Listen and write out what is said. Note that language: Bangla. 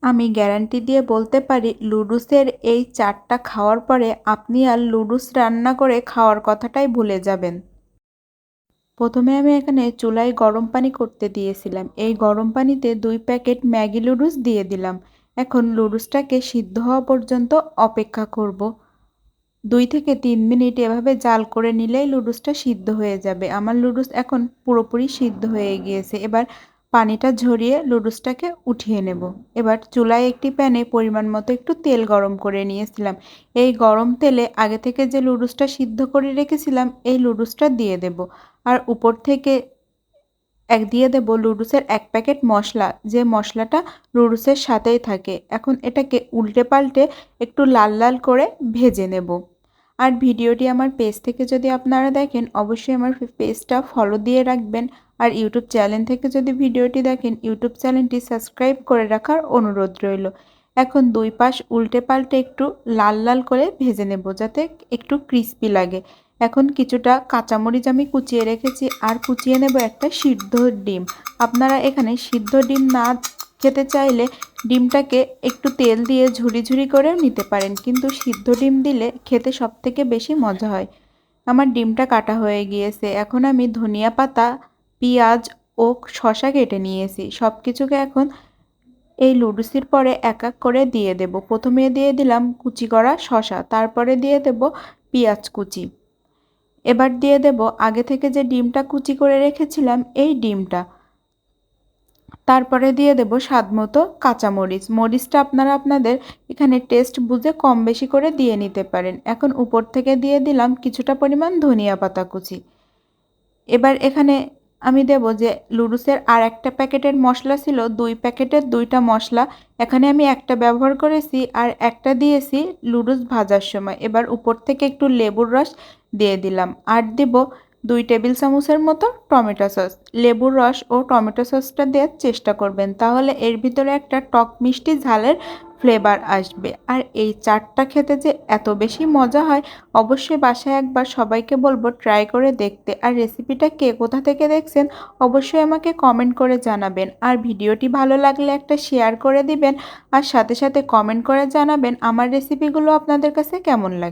আমি গ্যারান্টি দিয়ে বলতে পারি লুডুসের এই চাটটা খাওয়ার পরে আপনি আর লুডুস রান্না করে খাওয়ার কথাটাই ভুলে যাবেন। প্রথমে আমি এখানে চুলায় গরম পানি করতে দিয়েছিলাম। এই গরম পানিতে 2 প্যাকেট ম্যাগি লুডুস দিয়ে দিলাম। এখন লুডুসটাকে সিদ্ধ হওয়া পর্যন্ত অপেক্ষা করব। 2 থেকে 3 মিনিট এভাবে জাল করে নিলেই লুডুসটা সিদ্ধ হয়ে যাবে। আমার লুডুস এখন পুরোপুরি সিদ্ধ হয়ে গিয়েছে। এবার পানিটা ঝরিয়ে লুডুসটাকে উঠিয়ে নেব। এবার চুলায় একটি প্যানে পরিমাণ মতো একটু তেল গরম করে নিয়েছিলাম। এই গরম তেলে আগে থেকে যে লুডুসটা সিদ্ধ করে রেখেছিলাম এই লুডুসটা দিয়ে দেব। আর উপর থেকে দিয়ে দেব লুডুসের 1 প্যাকেট মশলা, যে মশলাটা লুডুসের সাথেই থাকে। এখন এটাকে উল্টে পাল্টে একটু লাল লাল করে ভেজে নেব। আর ভিডিওটি আমার পেজ থেকে যদি আপনারা দেখেন অবশ্যই আমার পেজটা ফলো দিয়ে রাখবেন। আর ইউটিউব চ্যানেল থেকে যদি ভিডিওটি দেখেন ইউটিউব চ্যানেলটি সাবস্ক্রাইব করে রাখার অনুরোধ রইল। এখন 2 পাশ উল্টে পাল্টে একটু লাল লাল করে ভেজে নেব যাতে একটু ক্রিস্পি লাগে। এখন কিছুটা কাঁচামরিচ আমি কুচিয়ে রেখেছি আর কুচিয়ে নেব একটা সিদ্ধ ডিম। আপনারা এখানে সিদ্ধ ডিম না খেতে চাইলে ডিমটাকে একটু তেল দিয়ে ঝুরি ঝুরি করেও নিতে পারেন, কিন্তু সিদ্ধ ডিম দিলে খেতে সবথেকে বেশি মজা হয়। আমার ডিমটা কাটা হয়ে গিয়েছে। এখন আমি ধনিয়া পাতা, পেঁয়াজ ও শসা কেটে নিয়েছি। সব কিছুকে এখন এই লুডুসের পরে এক এক করে দিয়ে দেব। প্রথমে দিয়ে দিলাম কুচি করা শসা, তারপরে দিয়ে দেব পেঁয়াজ কুচি। এবার দিয়ে দেব আগে থেকে যে ডিমটা কুচি করে রেখেছিলাম এই ডিমটা। তারপরে দিয়ে দেব স্বাদমতো কাঁচামরিচ। মরিচটা আপনারা আপনাদের এখানে টেস্ট বুঝে কম বেশি করে দিয়ে নিতে পারেন। এখন উপর থেকে দিয়ে দিলাম কিছুটা পরিমাণ ধনিয়া পাতা কুচি। এবার এখানে আমি দেব যে লুডুসের আর একটা প্যাকেটের মশলা ছিল, 2 প্যাকেটের 2টা মশলা। এখানে আমি একটা ব্যবহার করেছি আর একটা দিয়েছি লুডুস ভাজার সময়। এবার উপর থেকে একটু লেবুর রস দিয়ে দিলাম আর দেব 2 টেবিল চামচের মতো টমেটো সস। লেবুর রস ও টমেটো সসটা দেওয়ার চেষ্টা করবেন, তাহলে এর ভিতরে একটা টক মিষ্টি ঝালের ফ্লেভার আসবে। আর এই চাটটা খেতে যে এত বেশি মজা হয়, অবশ্যই বাসায় একবার সবাইকে বলবো ট্রাই করে দেখতে। আর রেসিপিটা কে কোথা থেকে দেখছেন অবশ্যই আমাকে কমেন্ট করে জানাবেন। আর ভিডিওটি ভালো লাগলে একটা শেয়ার করে দিবেন আর সাথে সাথে কমেন্ট করে জানাবেন আমার রেসিপিগুলো আপনাদের কাছে কেমন লাগে।